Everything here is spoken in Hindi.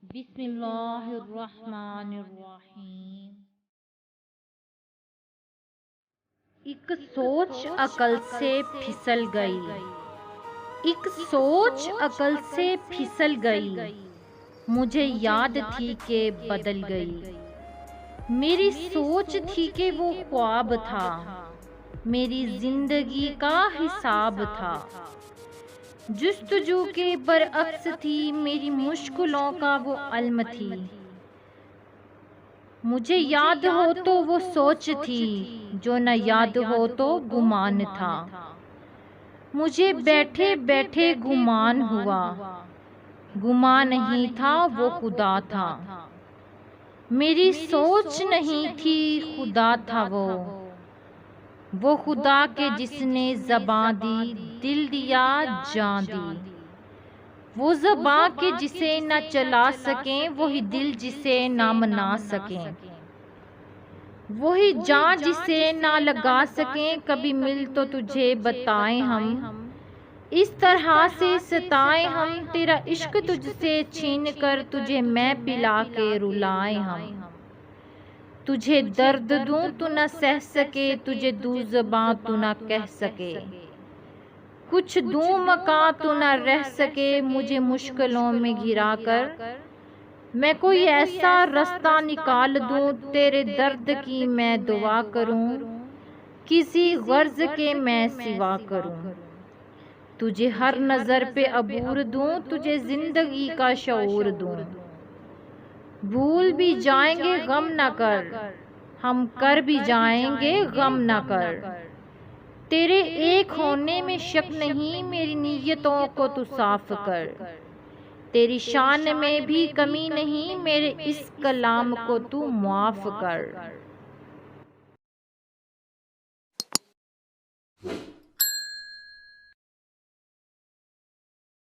बिस्मिल्लाहिर्रहमानिर्रहीम। एक सोच अकल से फिसल गई, एक सोच अकल से फिसल गई, मुझे याद थी कि बदल गई। मेरी सोच थी कि वो ख्वाब था, मेरी जिंदगी का हिसाब था। जुस्तजू के बरअक्स थी मेरी मुश्किलों का वो अलम थी। मुझे याद हो तो वो सोच थी, जो न याद हो तो गुमान था। मुझे बैठे बैठे गुमान हुआ, गुमान नहीं था वो खुदा था। मेरी सोच नहीं थी खुदा था वो खुदा के जिसने ज़बां दी, दिल दिया, जान दी। वो ज़बां के जिसे न चला सकें, वही दिल जिसे ना मना सकें, वही जान जिसे ना लगा सकें। कभी मिल तो तुझे बताएं हम, इस तरह से सताएं हम। तेरा इश्क तुझसे छीन कर तुझे मैं पिला के रुलाएं हम। तुझे दर्द दूं तू न सह सके, तुझे दूं ज़बां तू न कह सके। कुछ दूं मकां तू न रह सके, मुझे मुश्किलों में घिरा कर। मैं कोई ऐसा रास्ता निकाल दूं, तेरे दर्द की मैं दुआ करूं, किसी गर्ज के मैं सिवा करूं। तुझे हर नज़र पे अबूर दूं, तुझे जिंदगी का शऊर दूं। भूल भी जाएंगे गम न कर, हम कर भी जाएंगे गम न कर। तेरे एक होने में शक नहीं, मेरी नीयतों को तू साफ कर। तेरी शान में भी कमी नहीं, मेरे इस कलाम को तू माफ कर।